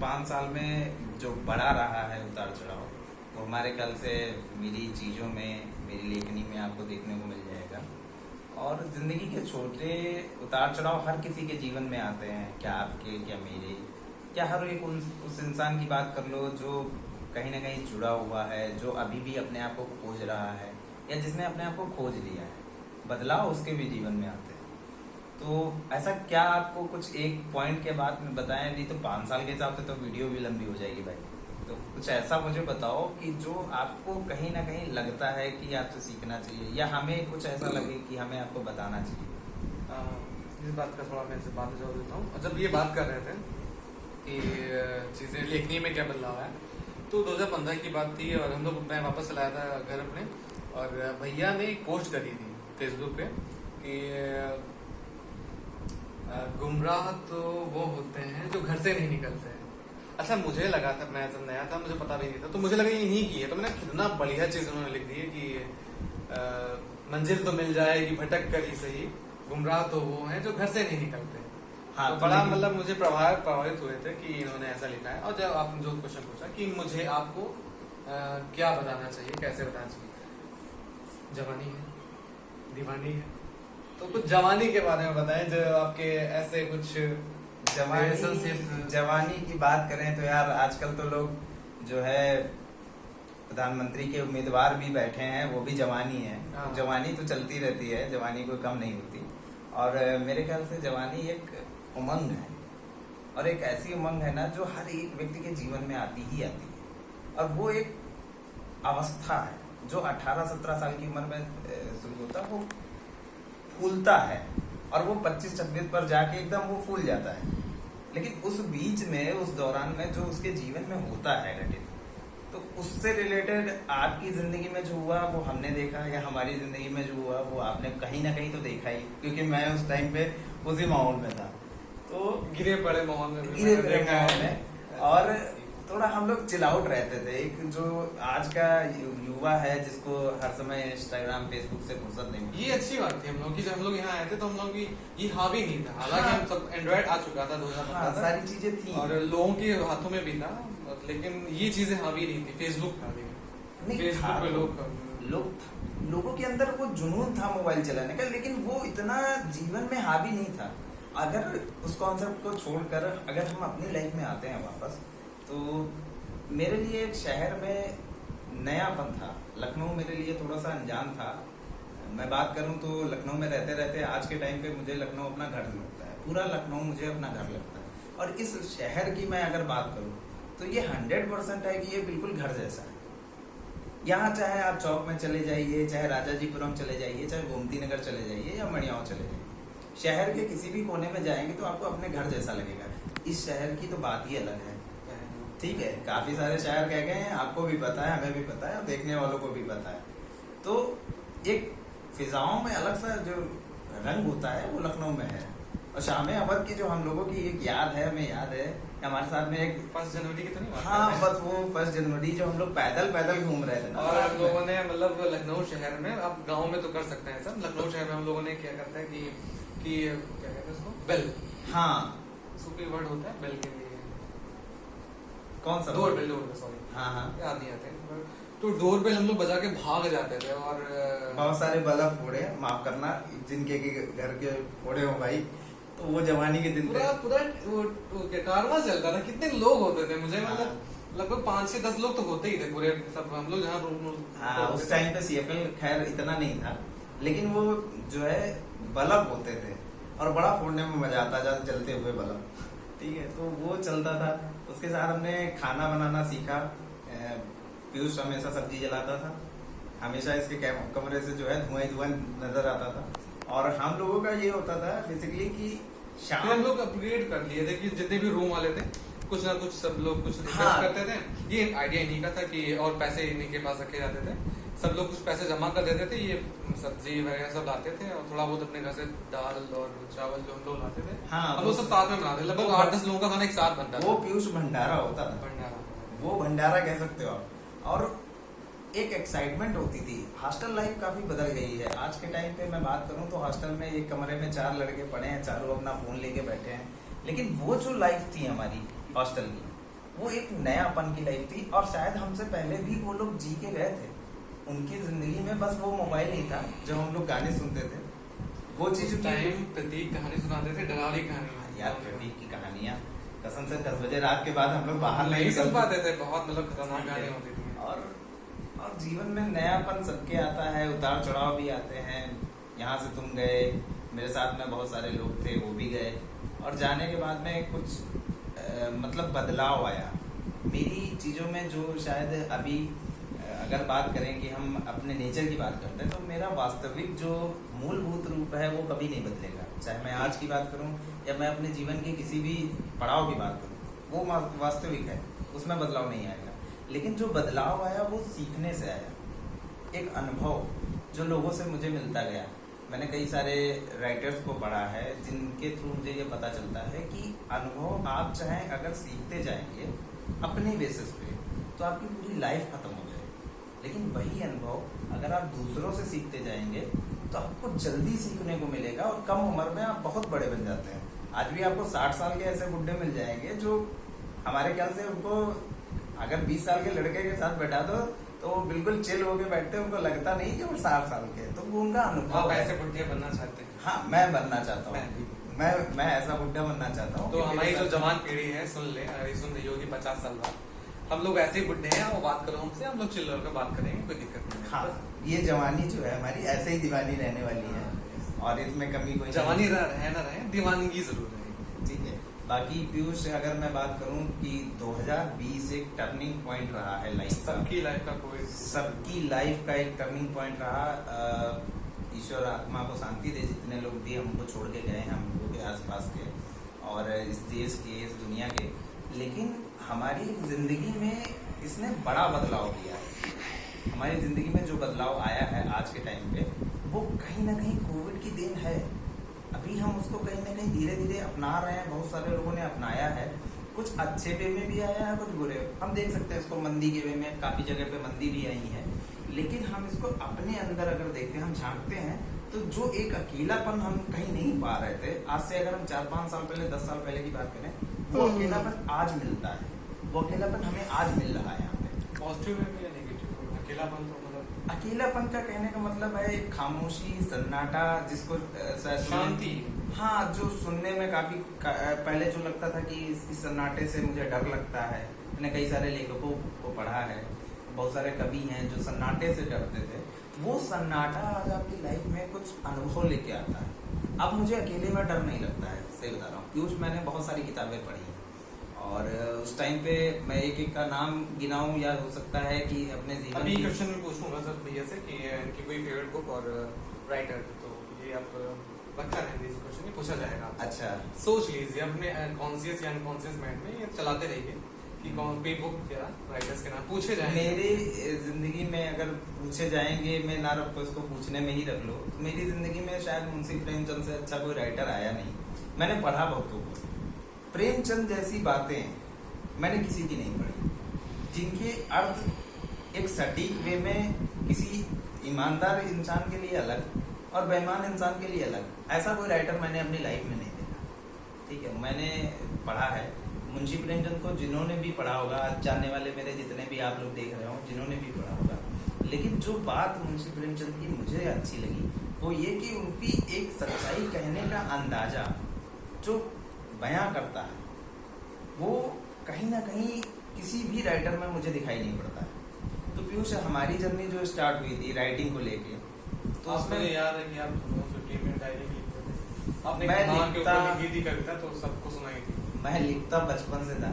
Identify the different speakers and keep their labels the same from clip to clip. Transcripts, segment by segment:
Speaker 1: 5 साल में जो बढ़ा रहा है उतार चढ़ाव, वो हमारे ख्याल से मेरी चीज़ों में, मेरी लेखनी में आपको देखने को मिल जाएगा। और ज़िंदगी के छोटे उतार चढ़ाव हर किसी के जीवन में आते हैं, क्या आपके, क्या मेरे, क्या हर एक उस इंसान की बात कर लो जो कहीं ना कहीं जुड़ा हुआ है, जो अभी भी अपने आप को खोज रहा है या जिसने अपने आप को खोज लिया है। बदलाव उसके भी जीवन में आते हैं। तो ऐसा क्या आपको कुछ एक पॉइंट के बाद में बताएं, नहीं तो 5 साल के हिसाब से तो वीडियो भी लंबी हो जाएगी भाई। तो कुछ ऐसा मुझे बताओ कि जो आपको कहीं ना कहीं लगता है कि आपसे सीखना चाहिए, या हमें कुछ ऐसा लगे कि हमें आपको बताना चाहिए।
Speaker 2: इस बात का थोड़ा मैं बात में जोड़ देता हूँ। और जब ये बात कर रहे थे कि चीज़ें लेखनी में क्या बदलाव है, तो 2015 की बात थी और मैं वापस चलाया था घर अपने, और भैया ने एक पोस्ट करी थी फेसबुक पे कि गुमराह तो वो होते हैं जो घर से नहीं निकलते हैं। अच्छा, मुझे लगा था, मैं जब नया था मुझे पता भी नहीं था, तो मुझे लगा ये इन्हीं की है। तो मैंने कितना बढ़िया चीज उन्होंने लिख दी है कि मंजिल तो मिल जाएगी भटक कर ही सही, गुमराह तो वो हैं जो घर से नहीं निकलते। हाँ, तो बड़ा मतलब मुझे प्रभावित हुए थे कि इन्होंने ऐसा लिखा है। और जब आपने जो क्वेश्चन पूछा कि मुझे आपको क्या बताना चाहिए, कैसे बताना चाहिए, जवानी है, दीवानी है, तो कुछ जवानी के बारे में बताएं, जो आपके ऐसे कुछ
Speaker 1: जवानी की बात करें तो यार आजकल तो लोग जो है प्रधानमंत्री के उम्मीदवार भी बैठे हैं, वो भी जवानी है।
Speaker 2: हाँ।
Speaker 1: जवानी तो चलती रहती है, जवानी कोई कम नहीं होती। और मेरे ख्याल से जवानी एक उमंग है, और एक ऐसी उमंग है ना जो हर एक व्यक्ति के जीवन में आती ही आती है। और वो एक अवस्था है जो 18-17 साल की उम्र में शुरू होता है, वो फूलता है और वो 25-26 पर जाके एकदम वो फूल जाता है। लेकिन उस बीच में, उस दौरान में जो उसके जीवन में होता है घटित, तो उससे रिलेटेड आपकी जिंदगी में जो हुआ वो हमने देखा, या हमारी जिंदगी में जो हुआ वो आपने कहीं ना कहीं तो देखा ही, क्योंकि मैं उस टाइम पे उसी माहौल में था। तो
Speaker 2: गिरे पड़े माहौल में
Speaker 1: और थोड़ा हम लोग चिल आउट रहते थे। एक जो आज का युवा है जिसको हर समय इंस्टाग्राम, फेसबुक से फुर्सत नहीं मिलती।
Speaker 2: ये अच्छी बात थी हम लोग की, जब हम लोग यहाँ आए थे तो हम लोग की ये हावी नहीं था। हालांकि हम सब एंड्रॉइड आ चुका था 2015 तक,
Speaker 1: सारी चीजें थी
Speaker 2: और लोगों के हाथों में भी था, लेकिन ये चीजें हावी नहीं थी। फेसबुक था, फेसबुक पे
Speaker 1: लोगों के अंदर वो जुनून था मोबाइल चलाने का, लेकिन वो इतना जीवन में हावी नहीं था। अगर उस कॉन्सेप्ट को छोड़कर अगर हम अपनी लाइफ में आते हैं वापस, तो मेरे लिए एक शहर में नयापन था। लखनऊ मेरे लिए थोड़ा सा अनजान था। मैं बात करूं तो लखनऊ में रहते रहते आज के टाइम पे मुझे लखनऊ अपना घर लगता है, पूरा लखनऊ मुझे अपना घर लगता है। और इस शहर की मैं अगर बात करूं तो ये 100% है कि ये बिल्कुल घर जैसा है। यहाँ चाहे आप चौक में चले जाइए, चाहे राजाजीपुरम चले जाइए, चाहे गोमती नगर चले जाइए या मड़ियाओं चले जाइए, शहर के किसी भी कोने में जाएंगे तो आपको अपने घर जैसा लगेगा। इस शहर की तो बात ही अलग है। ठीक है, काफी सारे शहर कह गए हैं, आपको भी पता है, हमें भी पता है, और देखने वालों को भी पता है। तो एक फिजाओं में अलग सा जो रंग होता है वो लखनऊ में है। और शाम अवध की जो हम लोगों की एक याद है, हमें याद है हमारे साथ में एक
Speaker 2: 1 जनवरी की तो नहीं,
Speaker 1: हाँ बस वो 1 जनवरी जो हम लोग पैदल घूम रहे थे ना,
Speaker 2: और हम लोगों ने मतलब लखनऊ शहर में, आप गांव में तो कर सकते हैं सब, लखनऊ शहर में हम लोगों ने क्या करता है कि क्या कहते हैं उसको, बेल।
Speaker 1: हाँ,
Speaker 2: सुपी वर्ड होता है बेल के लिए,
Speaker 1: कौन सा
Speaker 2: डोर बेल, सॉरी,
Speaker 1: हाँ
Speaker 2: याद नहीं आते। तो डोर बेल हम लोग बजा के भाग जाते थे, और
Speaker 1: बहुत सारे बल्ब फोड़े, माफ करना जिनके घर के फोड़े हो भाई, तो वो जवानी के दिन
Speaker 2: पूरा कारवां चलता था। कितने लोग होते थे, मुझे मतलब लगभग 5 से 10 लोग तो होते ही थे पूरे, सब हम लोग जहाँ
Speaker 1: हाँ, उस टाइम पे CFL खैर इतना नहीं था, लेकिन वो जो है बल्ब होते थे और बड़ा फोड़ने में मजा आता था, जलते हुए बल्ब। ठीक है, तो वो चलता था। उसके साथ हमने खाना बनाना सीखा। पीयूष हमेशा सब्जी जलाता था, हमेशा इसके कमरे से जो है धुआं नजर आता था। और हम लोगों का ये होता था बेसिकली कि शाम
Speaker 2: हम लोग अपग्रेड कर लिए थे कि जितने भी रूम वाले थे कुछ ना कुछ सब लोग कुछ रिक्वेस्ट करते थे। ये आइडिया इन्हीं का था कि, और पैसे इन्हीं के पास रखे जाते थे, सब लोग कुछ पैसे जमा कर देते थे, ये सब्जी वगैरह सब लाते थे, और थोड़ा बहुत अपने घर से दाल और चावल जो हम लोग लाते थे,
Speaker 1: हाँ,
Speaker 2: हम लोग सब साथ में बनाते थे। लगभग 8-10 लोगों का खाना एक साथ बनता था।
Speaker 1: वो पीयूष भंडारा होता था, वो भंडारा कह सकते हो आप। और एक एक्साइटमेंट होती थी। हॉस्टल लाइफ काफी बदल गई है आज के टाइम पे। मैं बात करूं तो हॉस्टल में एक कमरे में 4 लड़के पड़े हैं, चारों अपना फोन लेके बैठे हैं, लेकिन वो जो लाइफ थी हमारी हॉस्टल की, वो एक नयापन की लाइफ थी, और शायद हमसे पहले भी वो लोग जी के गए थे। उनकी जिंदगी में बस वो मोबाइल नहीं था जब हम लोग गाने सुनते थे, वो चीज
Speaker 2: उस टाइम प्रतीक कहानी सुनाते थे, डरावनी कहानी
Speaker 1: यार प्रतीक की कहानियां कसम से 10 बजे रात के बाद हम लोग बाहर
Speaker 2: नहीं सुन
Speaker 1: निकलते।
Speaker 2: पाते थे, बहुत मतलब खतरनाक कहानी होती थी।
Speaker 1: और जीवन में नयापन सबके आता है, उतार चढ़ाव भी आते हैं। यहाँ से तुम गए, मेरे साथ में बहुत सारे लोग थे, वो भी गए, और जाने के बाद में कुछ मतलब बदलाव आया मेरी चीज़ों में, जो शायद अभी अगर बात करें कि हम अपने नेचर की बात करते हैं, तो मेरा वास्तविक जो मूलभूत रूप है वो कभी नहीं बदलेगा। चाहे मैं आज की बात करूं या मैं अपने जीवन के किसी भी पड़ाव की बात करूं, वो वास्तविक है, उसमें बदलाव नहीं आएगा। लेकिन जो बदलाव आया वो सीखने से आया, एक अनुभव जो लोगों से मुझे मिलता गया। मैंने कई सारे राइटर्स को पढ़ा है जिनके थ्रू मुझे ये पता चलता है कि अनुभव आप चाहें अगर सीखते जाएंगे अपने बेसिस पे, तो आपकी पूरी लाइफ खत्म हो जाएगी। लेकिन वही अनुभव अगर आप दूसरों से सीखते जाएंगे तो आपको जल्दी सीखने को मिलेगा, और कम उम्र में आप बहुत बड़े बन जाते हैं। आज भी आपको 60 साल के ऐसे बुड्ढे मिल जाएंगे जो हमारे ख्याल से उनको अगर 20 साल के लड़के के साथ बैठा दो तो वो बिल्कुल चिल होके बैठते हैं, उनको लगता नहीं कि वो 60 साल के, तो वो उनका अनुभव है।
Speaker 2: ऐसे बुढ़े बनना चाहते हैं?
Speaker 1: हाँ, मैं बनना चाहता हूँ, मैं ऐसा बुड्ढा बनना चाहता हूँ।
Speaker 2: तो हमारी जो जवान पीढ़ी है, सुन ले, अगर सुन रही होगी 50 साल बाद, हम लोग ऐसे ही बुड्ढे हैं, वो बात करो हमसे, हम लोग चिल्लर पे बात करेंगे, कोई दिक्कत नहीं।
Speaker 1: हाँ, ये जवानी जो है हमारी ऐसे ही दीवानी रहने वाली है, और इसमें कमी कोई
Speaker 2: जवानी रहे ना रहे, दीवानगी जरूर है।
Speaker 1: ठीक है। बाकी पीयूष, अगर मैं बात करूं कि 2020 एक टर्निंग पॉइंट रहा है लाइफ का,
Speaker 2: सबकी लाइफ का कोई,
Speaker 1: सबकी लाइफ का एक टर्निंग पॉइंट रहा। ईश्वर आत्मा को शांति दे, जितने लोग भी हमको छोड़ के गए हैं, हम लोगों के आसपास के और इस देश के, इस दुनिया के। लेकिन हमारी जिंदगी में इसने बड़ा बदलाव किया है। हमारी जिंदगी में जो बदलाव आया है आज के टाइम पे, वो कहीं ना कहीं कोविड की देन है। अभी हम उसको कहीं ना कहीं धीरे धीरे अपना रहे हैं, बहुत सारे लोगों ने अपनाया है, कुछ अच्छे वे में भी आया है, कुछ बुरे। हम देख सकते हैं इसको मंदी के वे में, काफी जगह पे मंदी भी आई है। लेकिन हम इसको अपने अंदर अगर देखते हैं, हम झांकते हैं, तो जो एक अकेलापन हम कहीं नहीं पा रहे थे, आज से अगर हम 4-5 साल पहले, 10 साल पहले की बात करें, वो अकेलापन आज मिलता है। वो अकेलापन हमें आज मिल रहा है यहाँ पे।
Speaker 2: पॉजिटिव में या नेगेटिव? अकेलापन तो मतलब,
Speaker 1: अकेलापन का कहने का मतलब है खामोशी, सन्नाटा, जिसको
Speaker 2: शांति।
Speaker 1: हाँ, जो सुनने में काफी पहले जो लगता था कि इस सन्नाटे से मुझे डर लगता है। मैंने कई सारे लेखकों को पढ़ा है, बहुत सारे कवि हैं जो सन्नाटे से डरते थे। वो सन्नाटा आज आपकी लाइफ में कुछ अनुभव लेके आता है। अब मुझे अकेले में डर नहीं लगता है, सही बता रहा हूँ पीयूष। मैंने बहुत सारी किताबें पढ़ी और उस टाइम पे मैं एक एक का नाम गिनाऊं, या हो सकता है कि अपने जीवन
Speaker 2: अभी क्वेश्चन में पूछूंगा सर भैया से कि इनकी कोई फेवरेट बुक और राइटर, तो ये आप रखा रहने दीजिए, क्वेश्चन पूछा जाएगा आपसे।
Speaker 1: अच्छा,
Speaker 2: सोच लीजिए अपने कॉन्शियस या अनकॉन्शियस माइंड में, ये चलाते रहिए कि कौन कोई बुक या राइटर्स के नाम पूछे जाएंगे।
Speaker 1: मेरी जिंदगी में अगर पूछे जाएंगे, मैं ना रखो इसको पूछने में ही रख लो, तो मेरी जिंदगी में शायद मुंशी प्रेमचंद से अच्छा कोई राइटर आया नहीं। मैंने पढ़ा बहुतों को, प्रेमचंद जैसी बातें मैंने किसी की नहीं पढ़ी, जिनके अर्थ एक सटीक वे में किसी ईमानदार इंसान के लिए अलग और बेईमान इंसान के लिए अलग, ऐसा कोई राइटर मैंने अपनी लाइफ में नहीं देखा। ठीक है, मैंने पढ़ा है मुंशी प्रेमचंद को, जिन्होंने भी पढ़ा होगा, आज जानने वाले मेरे जितने भी आप लोग देख रहे हो, जिन्होंने भी पढ़ा होगा। लेकिन जो बात मुंशी प्रेमचंद की मुझे अच्छी लगी वो ये कि उनकी एक सच्चाई कहने का अंदाजा जो बयां करता है, वो कहीं ना कहीं किसी भी राइटर में मुझे दिखाई नहीं पड़ता है। तो पीयूष, हमारी जर्नी जो स्टार्ट हुई थी राइटिंग को लेके, तो
Speaker 2: उसमें
Speaker 1: उसमें
Speaker 2: याद है कि आप 15 मिनट डायरी लिखते थे, आपने
Speaker 1: मैं
Speaker 2: कहा के ऊपर
Speaker 1: लिखता-
Speaker 2: लिखी थी कविता, तो सबको सुनाई थी।
Speaker 1: मैं लिखता बचपन से था।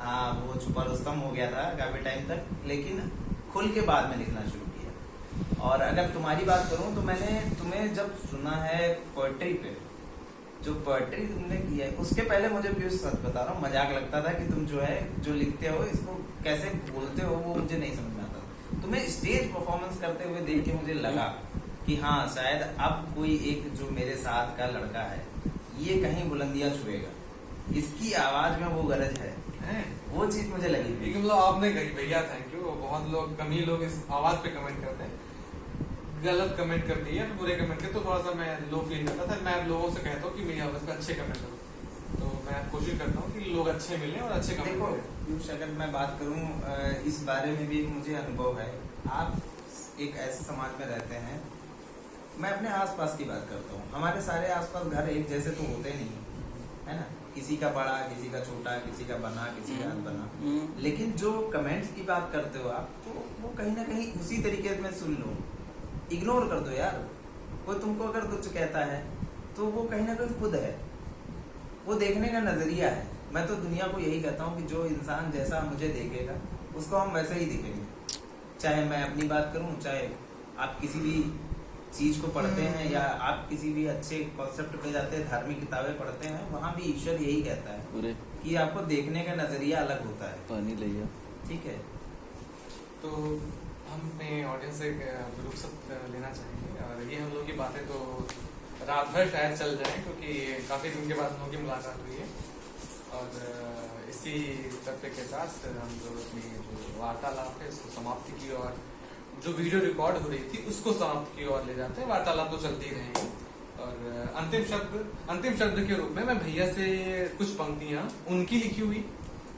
Speaker 1: हाँ, वो छुपा रुस्तम हो गया था काफी टाइम तक, लेकिन खुल के बाद में लिखना शुरू किया। और अगर तुम्हारी बात करूं तो मैंने तुम्हें जब सुना है पोएट्री पे, जो पोएट्री तुमने की है, उसके पहले मुझे पीयूष सच बता रहा हूँ, मजाक लगता था कि तुम जो है जो लिखते हो इसको कैसे बोलते हो, वो मुझे नहीं समझ में आता। तुम्हें स्टेज परफॉर्मेंस करते हुए देख के मुझे लगा कि हाँ, शायद अब कोई एक जो मेरे साथ का लड़का है ये कहीं बुलंदियां छुएगा, इसकी आवाज में वो गरज है, वो चीज मुझे लगी।
Speaker 2: लेकिन मतलब आपने कही भैया थैंक यू। बहुत लोग, कम ही लोग इस आवाज पे कमेंट करते हैं, गलत कमेंट कर दिए या फिर बुरे कमेंट करते तो थोड़ा सा मैं लो फील करता था। मैं लोगों से कहता हूँ कि मेरी आवाज पे अच्छे कमेंट करो, तो मैं कोशिश करता हूँ कि लोग अच्छे मिले और अच्छे कमेंट
Speaker 1: देखो,
Speaker 2: करें।
Speaker 1: पीयूष, अगर मैं बात करूं इस बारे में भी एक मुझे अनुभव है। आप एक ऐसे समाज में रहते हैं, मैं अपने आसपास की बात करता हूँ। हमारे सारे आसपास घर एक जैसे तो होते नहीं, है ना। किसी का बड़ा, किसी का छोटा, किसी का बना, किसी का अनबना। लेकिन जो कमेंट्स की बात करते हो आप, तो वो कहीं ना कहीं उसी तरीके में सुन लो, इग्नोर कर दो यार। कोई तुमको अगर तुच्छ कहता है तो वो कहीं ना कहीं खुद है, वो देखने का नजरिया है। मैं तो दुनिया को यही कहता हूँ कि जो इंसान जैसा मुझे देखेगा उसको हम वैसे ही दिखेंगे। चाहे मैं अपनी बात करूँ, चाहे आप किसी भी चीज को पढ़ते हैं या आप किसी भी अच्छे कॉन्सेप्ट पे जाते हैं, धार्मिक किताबें पढ़ते हैं, वहाँ भी ईश्वर यही कहता है कि आपको देखने का नजरिया अलग होता है।
Speaker 3: पानी लिया।
Speaker 1: ठीक है,
Speaker 2: तो हम अपने ऑडियंस से रुखसत लेना चाहेंगे, और ये हम लोग की बातें तो रात भर शायद चल जाए, क्योंकि काफी दिन के बाद हम लोग की मुलाकात हुई है। और इसी तथ्य के साथ हम लोग अपनी जो वार्तालाप है उसको समाप्ति की ओर, जो वीडियो रिकॉर्ड हो रही थी उसको समाप्त की ओर ले जाते हैं। वार्तालाप तो चलती रहेंगी, और अंतिम शब्द के रूप में मैं भैया से कुछ पंक्तियां उनकी लिखी हुई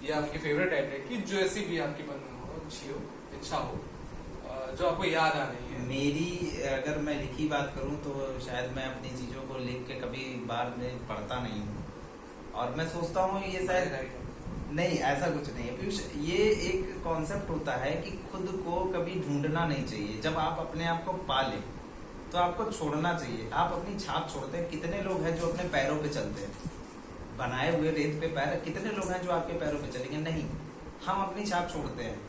Speaker 2: या उनकी फेवरेट राइटर की, जो ऐसी भी आपकी मन में हो, अच्छी हो, इच्छा हो, जो आपको याद आ रही है।
Speaker 1: मेरी अगर मैं लिखी बात करूं तो शायद मैं अपनी चीजों को लिख के कभी बार में पढ़ता नहीं हूँ, और मैं सोचता हूँ ये शायद नहीं, ऐसा कुछ नहीं है पीयूष। ये एक कॉन्सेप्ट होता है कि खुद को कभी ढूंढना नहीं चाहिए। जब आप अपने आप को पा लें तो आपको छोड़ना चाहिए। आप अपनी छाप छोड़ते हैं। कितने लोग हैं जो अपने पैरों पे चलते हैं, बनाए हुए रेत पे पैर, कितने लोग हैं जो आपके पैरों पे चलेंगे? नहीं, हम अपनी छाप छोड़ते हैं।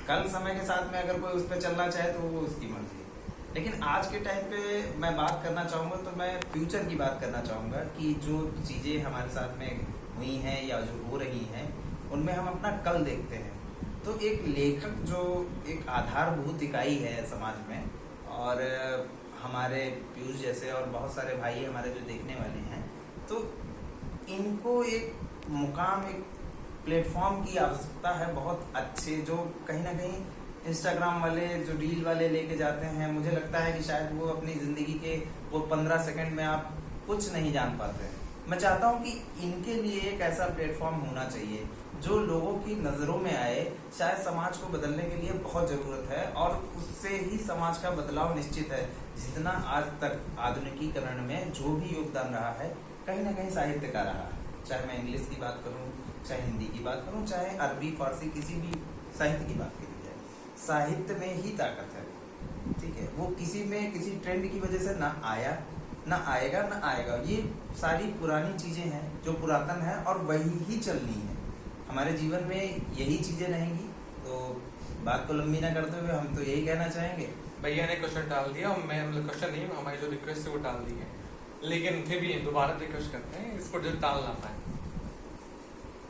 Speaker 1: कल समय के साथ में अगर कोई उस पर चलना चाहे तो वो उसकी मर्जी है। लेकिन आज के टाइम पे मैं बात करना चाहूँगा तो मैं फ्यूचर की बात करना चाहूँगा कि जो चीज़ें हमारे साथ में हुई हैं या जो हो रही हैं, उनमें हम अपना कल देखते हैं। तो एक लेखक जो एक आधारभूत इकाई है समाज में, और हमारे पीयूष जैसे और बहुत सारे भाई हमारे जो देखने वाले हैं, तो इनको एक मुकाम, एक प्लेटफॉर्म की आवश्यकता है बहुत अच्छे, जो कहीं ना कहीं इंस्टाग्राम वाले जो रील वाले लेके जाते हैं। मुझे लगता है कि शायद वो अपनी ज़िंदगी के वो 15 सेकंड में आप कुछ नहीं जान पाते हैं। मैं चाहता हूँ कि इनके लिए एक ऐसा प्लेटफॉर्म होना चाहिए जो लोगों की नज़रों में आए। शायद समाज को बदलने के लिए बहुत ज़रूरत है, और उससे ही समाज का बदलाव निश्चित है। जितना आज तक आधुनिकीकरण में जो भी योगदान रहा है, कहीं ना कहीं साहित्य का रहा है। चाहे मैं इंग्लिश की बात करूँ, चाहे हिंदी की बात करूँ, चाहे अरबी फारसी किसी भी साहित्य की बात करी जाए, साहित्य में ही ताकत है। ठीक है, वो किसी में किसी ट्रेंड की वजह से ना आया, ना आएगा, ना आएगा। ये सारी पुरानी चीजें हैं जो पुरातन है, और वही ही चलनी है। हमारे जीवन में यही चीजें रहेंगी। तो बात को लंबी ना करते हुए हम तो यही कहना चाहेंगे।
Speaker 2: भैया ने क्वेश्चन टाल दिया, और मैं मतलब क्वेश्चन नहीं, हमारी जो रिक्वेस्ट है वो टाल दी है, लेकिन फिर भी दोबारा रिक्वेस्ट करते हैं इसको जो टाल ना पाए।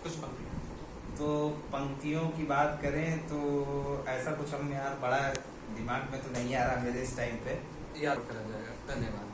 Speaker 2: कुछ पंक्तियां
Speaker 1: तो पंक्तियों की बात करें तो ऐसा कुछ हम यार बड़ा दिमाग में तो नहीं आ रहा मेरे इस टाइम पे।
Speaker 2: याद करा जाएगा। धन्यवाद।